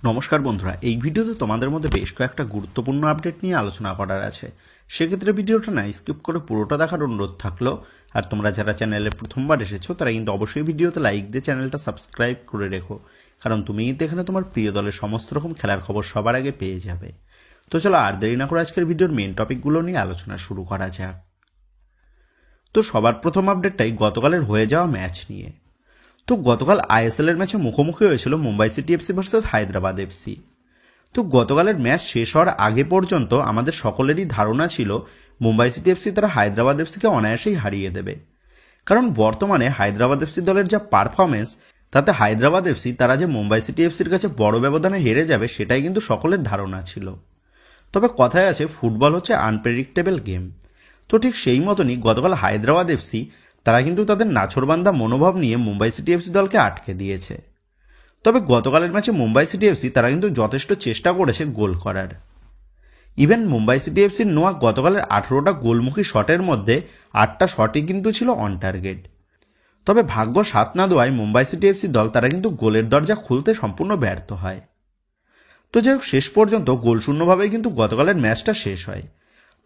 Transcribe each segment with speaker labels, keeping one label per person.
Speaker 1: নমস্কার বন্ধুরা, এই ভিডিওতে তোমাদের মধ্যে বেশ কয়েকটা গুরুত্বপূর্ণ আপডেট নিয়ে আলোচনা করার আছে। সেক্ষেত্রে ভিডিওটা না স্কিপ করে পুরোটা দেখার অনুরোধ থাকলো। আর তোমরা যারা চ্যানেলে প্রথমবার এসেছো তারা কিন্তু অবশ্যই ভিডিওতে লাইক দিয়ে চ্যানেলটা সাবস্ক্রাইব করে রেখো, কারণ তুমি কিন্তু এখানে তোমার প্রিয় দলের সমস্ত রকম খেলার খবর সবার আগে পেয়ে যাবে। তো চলো আর দেরি না করে আজকের ভিডিওর মেন টপিকগুলো নিয়ে আলোচনা শুরু করা যাক। তো সবার প্রথম আপডেটটাই গতকালের হয়ে যাওয়া ম্যাচ নিয়ে। তো গতকাল আইএসএল এর ম্যাচে মুখোমুখি হয়েছিল Mumbai city FC versus Hyderabad FC. তো গতকালের ম্যাচ শেষ হওয়ার আগে পর্যন্ত আমাদের সকলেরই ধারণা ছিল মুম্বাই সিটি এফসি তারা হায়দ্রাবাদ এফসিকে অনায়াসেই হারিয়ে দেবে, কারণ বর্তমানে হায়দ্রাবাদ এফসি দলের যা পারফরমেন্স তাতে হায়দ্রাবাদ এফসি তারা যে মুম্বাই সিটি এফসির কাছে বড় ব্যবধানে হেরে যাবে সেটাই কিন্তু সকলের ধারণা ছিল। তবে কথায় আছে ফুটবল হচ্ছে আনপ্রেডিক্টেবল গেম। তো ঠিক সেই মতনই গতকাল হায়দ্রাবাদ এফসি তারা কিন্তু তাদের নাছোড়বান্দা মনোভাব নিয়ে মুম্বাই সিটি এফসি দলকে আটকে দিয়েছে। তবে গতকালের ম্যাচে মুম্বাই সিটি এফসি তারা কিন্তু যথেষ্ট চেষ্টা করেছে গোল করার। ইভেন মুম্বাই সিটি এফসির নোয়া গতকালের 18টা গোলমুখী শটের মধ্যে 8টা শটই কিন্তু ছিল অন টার্গেট। তবে ভাগ্য সাথ না দেওয়ায় মুম্বাই সিটি এফসি দল তারা কিন্তু গোলের দরজা খুলতে সম্পূর্ণ ব্যর্থ হয়। তো যাই হোক, শেষ পর্যন্ত গোলশূন্যভাবেই কিন্তু গতকালের ম্যাচটা শেষ হয়।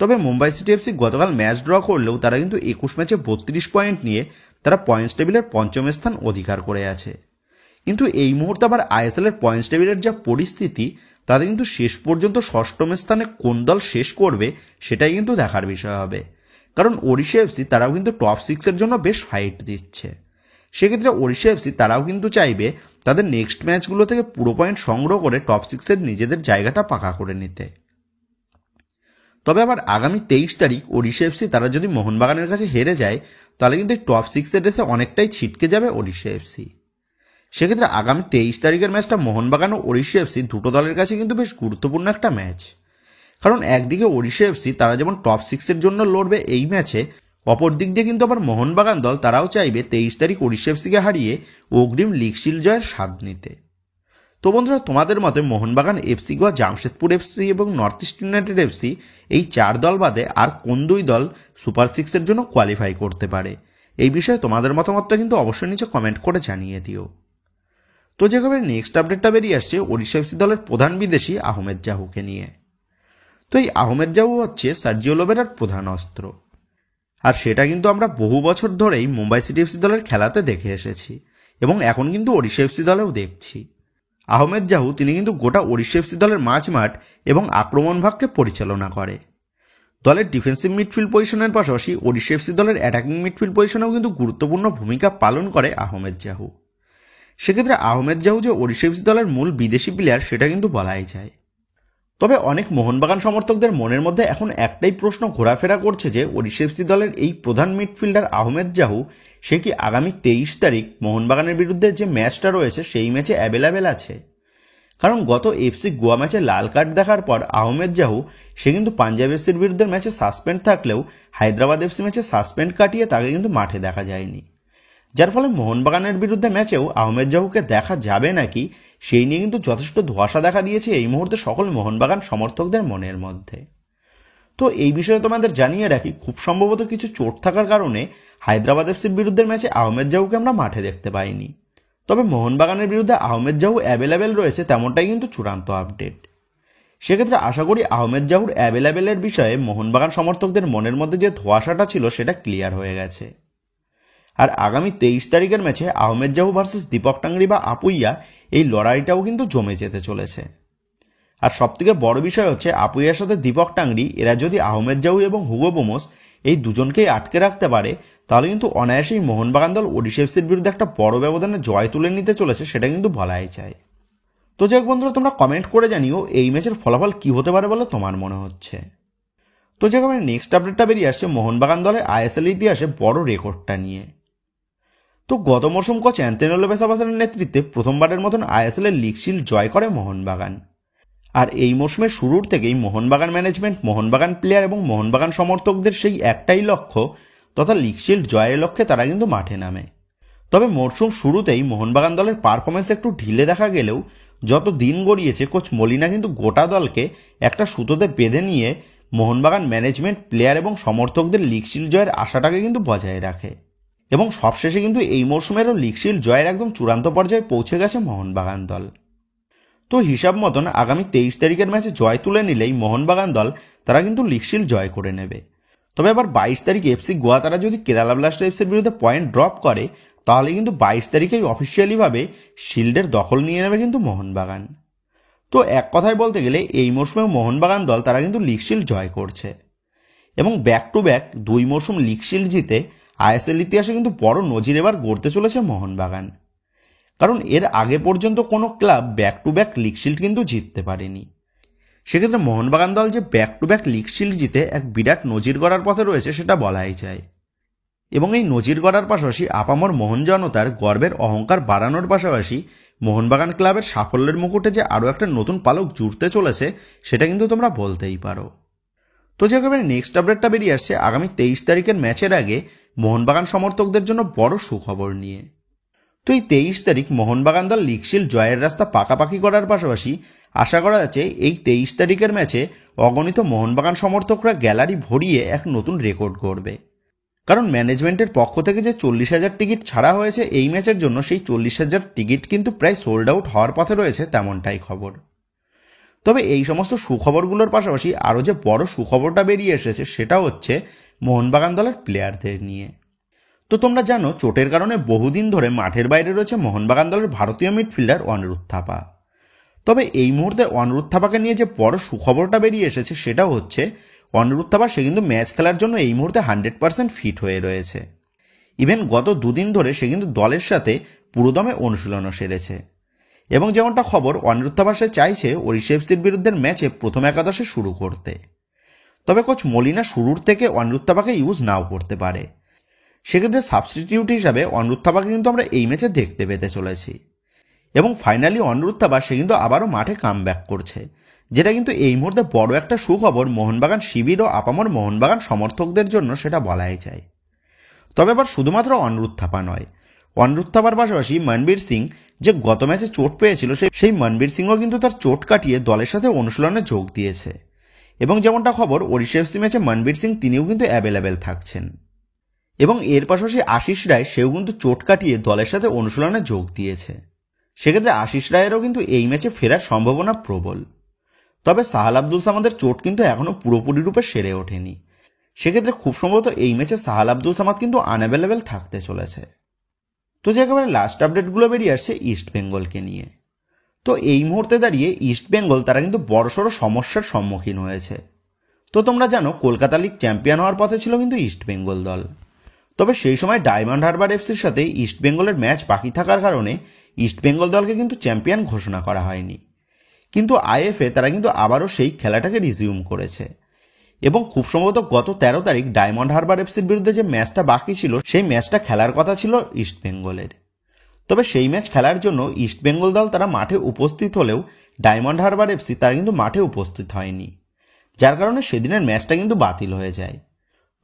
Speaker 1: তবে মুম্বাই সিটি এফসি গতকাল ম্যাচ ড্র করলেও তারা কিন্তু 21 ম্যাচে 32 পয়েন্ট নিয়ে তারা পয়েন্টস টেবিলের পঞ্চম স্থান অধিকার করে আছে। কিন্তু এই মুহূর্তে আবার আইএসএল এর পয়েন্টস টেবিলের যা পরিস্থিতি তাতে কিন্তু শেষ পর্যন্ত ষষ্ঠম স্থানে কোন দল শেষ করবে সেটাই কিন্তু দেখার বিষয় হবে, কারণ ওড়িশা এফসি তারাও কিন্তু টপ 6-এর জন্য বেশ ফাইট দিচ্ছে। সেক্ষেত্রে ওড়িশা এফসি তারাও কিন্তু চাইবে তাদের নেক্সট ম্যাচগুলো থেকে পুরো পয়েন্ট সংগ্রহ করে টপ 6-এর নিজেদের জায়গাটা পাকা করে নিতে। তবে আবার আগামী 23 তারিখ ওড়িশা এফসি তারা যদি মোহনবাগানের কাছে হেরে যায় তাহলে কিন্তু টপ 6-এর রেসে অনেকটাই ছিটকে যাবে ওড়িশা এফসি। সেক্ষেত্রে আগামী 23 তারিখের ম্যাচটা মোহনবাগান ও ওড়িশা এফসি দুটো দলের কাছে কিন্তু বেশ গুরুত্বপূর্ণ একটা ম্যাচ, কারণ একদিকে ওড়িশা এফসি তারা যেমন টপ 6-এর জন্য লড়বে এই ম্যাচে, অপর দিক দিয়ে কিন্তু আবার মোহনবাগান দল তারাও চাইবে 23 তারিখ ওড়িশা এফসিকে হারিয়ে অগ্রিম লিগ শিল্ড জয়ের স্বাদ নিতে। তো বন্ধুরা, তোমাদের মতে মোহনবাগান এফসি, গোয়া জামশেদপুর এফসি এবং নর্থ ইস্ট ইউনাইটেড এফসি এই 4 দল বাদে আর কোন 2 দল সুপার 6-এর জন্য কোয়ালিফাই করতে পারে? এই বিষয়ে তোমাদের মতামতটা কিন্তু অবশ্যই নিচে কমেন্ট করে জানিয়ে দিও। তো যেভাবে নেক্সট আপডেটটা বেরিয়ে আসছে ওড়িশা এফসি দলের প্রধান বিদেশি আহমেদ জাহুকে নিয়ে। তো এই আহমেদ জাহু হচ্ছে সার্জিও লোবেরার প্রধান অস্ত্র, আর সেটা কিন্তু আমরা বহু বছর ধরেই মুম্বাই সিটি এফসি দলের খেলাতে দেখে এসেছি এবং এখন কিন্তু ওড়িশা এফসি দলেও দেখছি। আহমেদ জাহু তিনি কিন্তু গোটা ওড়িশা এফসি দলের মাঝমাঠ এবং আক্রমণ ভাগকে পরিচালনা করে। দলের ডিফেন্সিভ মিডফিল্ড পজিশনের পাশাপাশি ওড়িশা এফসি দলের অ্যাটাকিং মিডফিল্ড পজিশনেও কিন্তু গুরুত্বপূর্ণ ভূমিকা পালন করে আহমেদ জাহু। সেক্ষেত্রে আহমেদ জাহু যে ওড়িশা এফসি দলের মূল বিদেশি প্লেয়ার সেটা কিন্তু বলাই যায়। তবে অনেক মোহনবাগান সমর্থকদের মনের মধ্যে এখন একটাই প্রশ্ন ঘোরাফেরা করছে যে ওড়িশা এফসি দলের এই প্রধান মিডফিল্ডার আহমেদ জাহু সে কি আগামী 23 তারিখ মোহনবাগানের বিরুদ্ধে যে ম্যাচটা রয়েছে সেই ম্যাচে অ্যাভেলেবেল আছে? কারণ গত এফসি গোয়া ম্যাচে লাল কার্ড দেখার পর আহমেদ জাহু সে কিন্তু পাঞ্জাব এফসির বিরুদ্ধে ম্যাচে সাসপেন্ড থাকলেও হায়দ্রাবাদ এফসি ম্যাচে সাসপেন্ড কাটিয়ে তাকে কিন্তু মাঠে দেখা যায়নি, যার ফলে মোহনবাগানের বিরুদ্ধে ম্যাচেও আহমেদ জাহুকে দেখা যাবে নাকি সেই নিয়ে কিন্তু যথেষ্ট ধোঁয়াশা দেখা দিয়েছে এই মুহূর্তে সকল মোহনবাগান সমর্থকদের মনের মধ্যে। তো এই বিষয়ে তোমাদের জানিয়ে রাখি, খুব সম্ভবত কিছু চোট থাকার কারণে হায়দ্রাবাদ এফসির বিরুদ্ধে ম্যাচে আহমেদ জাহুকে আমরা মাঠে দেখতে পাইনি। তবে মোহনবাগানের বিরুদ্ধে আহমেদ জাহু অ্যাভেলেবেল রয়েছে তেমনটাই কিন্তু চূড়ান্ত আপডেট। সেক্ষেত্রে আশা করি আহমেদ জাহুর অ্যাভেলেবেলের বিষয়ে মোহনবাগান সমর্থকদের মনের মধ্যে যে ধোঁয়াশাটা ছিল সেটা ক্লিয়ার হয়ে গেছে। আর আগামী 23 তারিখের ম্যাচে আহমেদ জাহু ভার্সেস দীপক টাংরি বা আপুইয়া এই লড়াইটাও কিন্তু জমে যেতে চলেছে। আর সবথেকে বড় বিষয় হচ্ছে আপুইয়ার সাথে দীপক টাংরি এরা যদি আহমেদ জাহু এবং হুগো বোমস এই দুজনকেই আটকে রাখতে পারে তাহলে কিন্তু অনায়াসেই মোহনবাগান দল ওড়িশা এফসির বিরুদ্ধে একটা বড় ব্যবধানে জয় তুলে নিতে চলেছে, সেটা কিন্তু বলাই যায়। তো যাই হোক বন্ধুরা, তোমরা কমেন্ট করে জানিও এই ম্যাচের ফলাফল কি হতে পারে বলে তোমার মনে হচ্ছে। তো যেভাবে নেক্সট আপডেটটা বেরিয়ে আসছে মোহনবাগান দলের আইএসএল ইতিহাসে বড় রেকর্ডটা নিয়ে। তো গত মৌসুম কোচ অ্যান্তোনিও লোপেজ-আভাসের নেতৃত্বে প্রথমবারের মতন আইএসএল এর লিগ শিল্ড জয় করে মোহনবাগান। আর এই মৌসুমের শুরুর থেকেই মোহনবাগান ম্যানেজমেন্ট, মোহনবাগান প্লেয়ার এবং মোহনবাগান সমর্থকদের সেই একটাই লক্ষ্য তথা লিগ শিল্ড জয়ের লক্ষ্যে তারা কিন্তু মাঠে নামে। তবে মরশুম শুরুতেই মোহনবাগান দলের পারফরমেন্স একটু ঢিলে দেখা গেলেও যত দিন গড়িয়েছে কোচ মলিনা কিন্তু গোটা দলকে একটা সুতোতে বেঁধে নিয়ে মোহনবাগান ম্যানেজমেন্ট, প্লেয়ার এবং সমর্থকদের লিগ শিল্ড জয়ের আশাটাকে কিন্তু বজায় রাখে এবং সবশেষে কিন্তু এই মরশুমেরও লিগ শিল্ড জয়ের একদম চূড়ান্ত পর্যায়ে পৌঁছে গেছে মোহনবাগান দল। তো হিসাব মতন আগামী 23 তারিখের ম্যাচে জয় তুলে নিলেই মোহনবাগান দল তারা কিন্তু লিগ শিল্ড জয় করে নেবে। তবে আবার 22 তারিখ এফসি গোয়া তারা যদি কেরালা ব্লাস্টার এফসির বিরুদ্ধে পয়েন্ট ড্রপ করে তাহলে কিন্তু 22 তারিখেই অফিসিয়ালিভাবে শিল্ডের দখল নিয়ে নেবে কিন্তু মোহনবাগান। তো এক কথায় বলতে গেলে এই মরশুমে মোহনবাগান দল তারা কিন্তু লিগ শিল্ড জয় করছে এবং ব্যাক টু ব্যাক 2 মরশুম লিগ শিল্ড জিতে আইএসএল ইতিহাসে কিন্তু বড় নজির এবার গড়তে চলেছে মোহনবাগান। কারণ এর আগে পর্যন্ত কোনো club back to back league shield কিন্তু জিততে পারেনি। সেক্ষেত্রে মোহনবাগান দল যে back to back league shield জিতে এক বিরাট নজির গড়ার পথে রয়েছে সেটা বলাই যায়। এবং এই নজির গড়ার পাশাপাশি আপামর মোহন জনতার গর্বের অহংকার বাড়ানোর পাশাপাশি মোহনবাগান ক্লাবের সাফল্যের মুকুটে যে আরও একটা নতুন পালক জুড়তে চলেছে সেটা কিন্তু তোমরা বলতেই পারো। তো যে একেবারে নেক্সট আপডেটটা বেরিয়ে আসছে আগামী 23 তারিখের ম্যাচের আগে মোহনবাগান সমর্থকদের জন্য বড় সুখবর নিয়ে। তো এই 23 তারিখ মোহনবাগান দল লিগ শিল্ড জয়ের রাস্তা পাকাপাকি করার পাশাপাশি আশা করা যাচ্ছে এই 23 তারিখের ম্যাচে অগণিত মোহনবাগান সমর্থকরা গ্যালারি ভরিয়ে এক নতুন রেকর্ড গড়বে। কারণ ম্যানেজমেন্টের পক্ষ থেকে যে 40,000 টিকিট ছাড়া হয়েছে এই ম্যাচের জন্য সেই 40,000 টিকিট কিন্তু প্রায় সোল্ড আউট হওয়ার পথে রয়েছে তেমনটাই খবর। তবে এই সমস্ত সুখবরগুলোর পাশাপাশি আরও যে বড় সুখবরটা বেরিয়ে এসেছে সেটা হচ্ছে মোহনবাগান দলের প্লেয়ারদের নিয়ে। তো তোমরা জানো চোটের কারণে বহুদিন ধরে মাঠের বাইরে রয়েছে মোহনবাগান দলের ভারতীয় মিডফিল্ডার অনিরুদ্ধ থাপা। তবে এই মুহূর্তে অনিরুদ্ধ থাপাকে নিয়ে যে বড় সুখবরটা বেরিয়ে এসেছে সেটা হচ্ছে অনিরুদ্ধ থাপা সে কিন্তু ম্যাচ খেলার জন্য এই মুহূর্তে 100% ফিট হয়ে রয়েছে। ইভেন গত দুদিন ধরে সে কিন্তু দলের সাথে পুরোদমে অনুশীলনও সেরেছে। এবং যেমনটা খবর অনিরুদ্ধ থাপা সে চাইছে ওড়িশা এফসির বিরুদ্ধে ম্যাচে প্রথম একাদশে শুরু করতে। তবে কোচ মলিনা শুরুর থেকে অনিরুদ্ধ থাপাকে ইউজ নাও করতে পারে। সেক্ষেত্রে সাবস্টিটিউট হিসাবে অনিরুদ্ধ থাপাকে কিন্তু আমরা এই ম্যাচে দেখতে পেতে চলেছি। এবং ফাইনালি অনিরুদ্ধ থাপা সে কিন্তু আবারও মাঠে কামব্যাক করছে, যেটা কিন্তু এই মুহূর্তে বড় একটা সুখবর মোহনবাগান শিবির ও আপামর মোহনবাগান সমর্থকদের জন্য সেটা বলাই যায়। তবে আবার শুধুমাত্র অনিরুদ্ধ থাপা নয়, অনিরুদ্ধ থাপার পাশাপাশি মনবীর সিং যে গত ম্যাচে চোট পেয়েছিল সেই মনবীর সিংও কিন্তু তার চোট কাটিয়ে দলের সাথে অনুশীলনে যোগ দিয়েছে। এবং যেমনটা খবর ওড়িশা এফসি ম্যাচে মনবীর সিং তিনিও কিন্তু অ্যাভেলেবেল থাকছেন। এবং এর পাশাপাশি আশিস রায় সেও কিন্তু চোট কাটিয়ে দলের সাথে অনুশীলনে যোগ দিয়েছে। সেক্ষেত্রে আশিস রায়েরও কিন্তু এই ম্যাচে ফেরার সম্ভাবনা প্রবল। তবে সাহাল আব্দুল সামাদের চোট কিন্তু এখনও পুরোপুরি রূপে সেরে ওঠেনি। সেক্ষেত্রে খুব সম্ভবত এই ম্যাচে সাহাল আব্দুল সামাদ কিন্তু আনঅ্যাভেলেবেল থাকতে চলেছে। তো যে একেবারে লাস্ট আপডেটগুলো বেরিয়ে আসছে ইস্ট বেঙ্গলকে নিয়ে। তো এই মুহূর্তে দাঁড়িয়ে ইস্ট বেঙ্গল তারা কিন্তু বড়সড় সমস্যার সম্মুখীন হয়েছে। তো তোমরা জানো কলকাতা লিগ চ্যাম্পিয়ন হওয়ার পথে ছিল কিন্তু ইস্ট বেঙ্গল দল। তবে সেই সময় ডায়মন্ড হারবার এফসির সাথে ইস্ট বেঙ্গলের ম্যাচ বাকি থাকার কারণে ইস্ট বেঙ্গল দলকে কিন্তু চ্যাম্পিয়ন ঘোষণা করা হয়নি। কিন্তু আইএফএ তারা কিন্তু আবারও সেই খেলাটাকে রিজিউম করেছে এবং খুব সম্ভবত গত 13 তারিখ ডায়মন্ড হারবার এফসির বিরুদ্ধে যে ম্যাচটা বাকি ছিল সেই ম্যাচটা খেলার কথা ছিল ইস্ট বেঙ্গলের। তবে সেই ম্যাচ খেলার জন্য ইস্ট বেঙ্গল দল তারা মাঠে উপস্থিত হলেও ডায়মন্ড হারবার এফসি তারা কিন্তু মাঠে উপস্থিত হয়নি, যার কারণে সেদিনের ম্যাচটা কিন্তু বাতিল হয়ে যায়।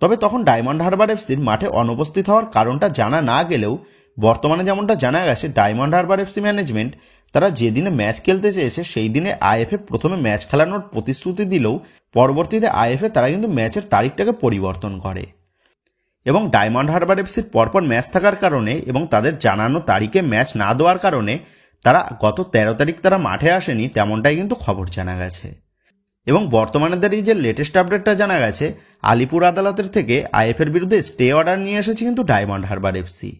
Speaker 1: তবে তখন ডায়মন্ড হারবার এফসির মাঠে অনুপস্থিত হওয়ার কারণটা জানা না গেলেও বর্তমানে যেমনটা জানা গেছে ডায়মন্ড হারবার এফসি ম্যানেজমেন্ট তারা যেদিনে ম্যাচ খেলতে চেয়েছে সেই দিনে আইএফএ প্রথমে ম্যাচ খেলানোর প্রতিশ্রুতি দিলেও পরবর্তীতে আইএফএ তারা কিন্তু ম্যাচের তারিখটাকে পরিবর্তন করে এবং ডায়মন্ড হারবার এফসির পরপর ম্যাচ থাকার কারণে এবং তাদের জানানো তারিখে ম্যাচ না দেওয়ার কারণে তারা গত 13 তারিখ তারা মাঠে আসেনি, তেমনটাই কিন্তু খবর জানা গেছে। এবং বর্তমানে দাঁড়িয়ে যে লেটেস্ট আপডেটটা জানা গেছে আলিপুর আদালতের থেকে আইএফএর বিরুদ্ধে স্টে অর্ডার নিয়ে এসেছে কিন্তু ডায়মন্ড হারবার এফসি,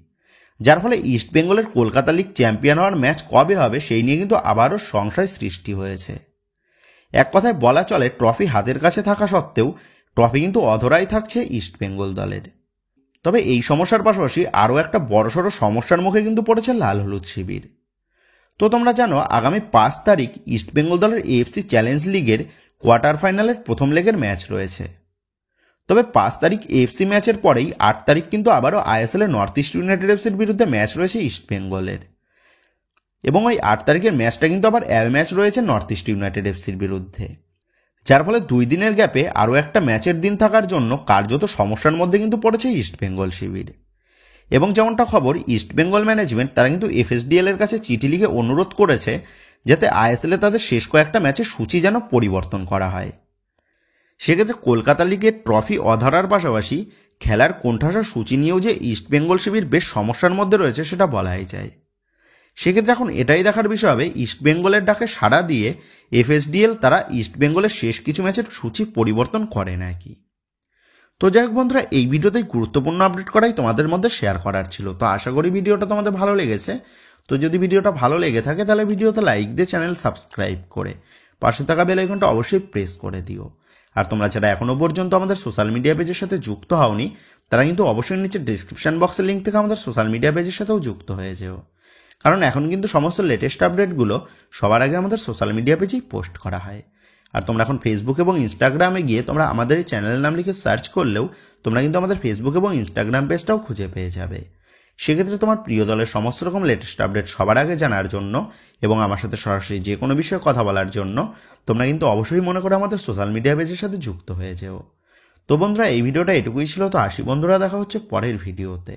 Speaker 1: যার ফলে ইস্ট বেঙ্গলের কলকাতা লিগ চ্যাম্পিয়ন হওয়ার ম্যাচ কবে হবে সেই নিয়ে কিন্তু আবারও সংশয় সৃষ্টি হয়েছে। এক কথায় বলা চলে ট্রফি হাতের কাছে থাকা সত্ত্বেও ট্রফি কিন্তু অধরাই থাকছে ইস্ট বেঙ্গল দলের। তবে এই সমস্যার পাশাপাশি আরও একটা বড়সড় সমস্যার মুখে কিন্তু পড়েছে লাল হলুদ শিবির। তো তোমরা জানো আগামী 5 তারিখ ইস্ট বেঙ্গল দলের এএফসি চ্যালেঞ্জ লিগের কোয়ার্টার ফাইনালের প্রথম লেগের ম্যাচ রয়েছে। তবে 5 তারিখ এএফসি ম্যাচের পরেই 8 তারিখ কিন্তু আবারও আইএসএল নর্থ ইস্ট ইউনাইটেড এফসির বিরুদ্ধে ম্যাচ রয়েছে ইস্ট বেঙ্গলের এবং ওই 8 তারিখের ম্যাচটা কিন্তু আবার অ্যাওয়ে ম্যাচ রয়েছে নর্থ ইস্ট ইউনাইটেড এফসির বিরুদ্ধে, যার ফলে 2 দিনের গ্যাপে আরও একটা ম্যাচের দিন থাকার জন্য কার্যত সমস্যার মধ্যে কিন্তু পড়েছে ইস্ট বেঙ্গল শিবির। এবং যেমনটা খবর ইস্ট বেঙ্গল ম্যানেজমেন্ট তারা কিন্তু এফএসডিএল এর কাছে চিঠি লিখে অনুরোধ করেছে যাতে আইএসএলে তাদের শেষ কয়েকটা ম্যাচের সূচি যেন পরিবর্তন করা হয়। সেক্ষেত্রে কলকাতা লিগের ট্রফি অধরার পাশাপাশি খেলার কোণঠাসা সূচি নিয়েও যে ইস্ট বেঙ্গল শিবির বেশ সমস্যার মধ্যে রয়েছে সেটা বলাই যায়। সেক্ষেত্রে এখন এটাই দেখার বিষয় হবে ইস্টবেঙ্গলের ডাকে সাড়া দিয়ে এফএসডিএল তারা ইস্টবেঙ্গলের শেষ কিছু ম্যাচের সূচি পরিবর্তন করে নাকি। তো যাই হোক বন্ধুরা, এই ভিডিওতেই গুরুত্বপূর্ণ আপডেট করাই তোমাদের মধ্যে শেয়ার করার ছিল। তো আশা করি ভিডিওটা তোমাদের ভালো লেগেছে। তো যদি ভিডিওটা ভালো লেগে থাকে তাহলে ভিডিওতে লাইক দিয়ে চ্যানেল সাবস্ক্রাইব করে পাশে থাকা বেল আইকনটা অবশ্যই প্রেস করে দিও। আর তোমরা যারা এখনো পর্যন্ত আমাদের সোশ্যাল মিডিয়া পেজের সাথে যুক্ত হওনি তারা কিন্তু অবশ্যই নিচে ডিসক্রিপশন বক্সের লিঙ্ক থেকে আমাদের সোশ্যাল মিডিয়া পেজের সাথেও যুক্ত হয়ে যেও, কারণ এখন কিন্তু সমস্ত লেটেস্ট আপডেটগুলো সবার আগে আমাদের সোশ্যাল মিডিয়া পেজেই পোস্ট করা হয়। আর তোমরা এখন ফেসবুক এবং ইনস্টাগ্রামে গিয়ে তোমরা আমাদের এই চ্যানেলের নাম লিখে সার্চ করলেও তোমরা কিন্তু আমাদের ফেসবুক এবং ইনস্টাগ্রাম পেজটাও খুঁজে পেয়ে যাবে। সেক্ষেত্রে তোমার প্রিয় দলের সমস্ত রকম লেটেস্ট আপডেট সবার আগে জানার জন্য এবং আমার সাথে সরাসরি যে কোনো বিষয়ে কথা বলার জন্য তোমরা কিন্তু অবশ্যই মনে করে আমাদের সোশ্যাল মিডিয়া পেজের সাথে যুক্ত হয়ে যেও। তো বন্ধুরা, এই ভিডিওটা এটুকুই ছিল। তো আসি বন্ধুরা, দেখা হচ্ছে পরের ভিডিওতে।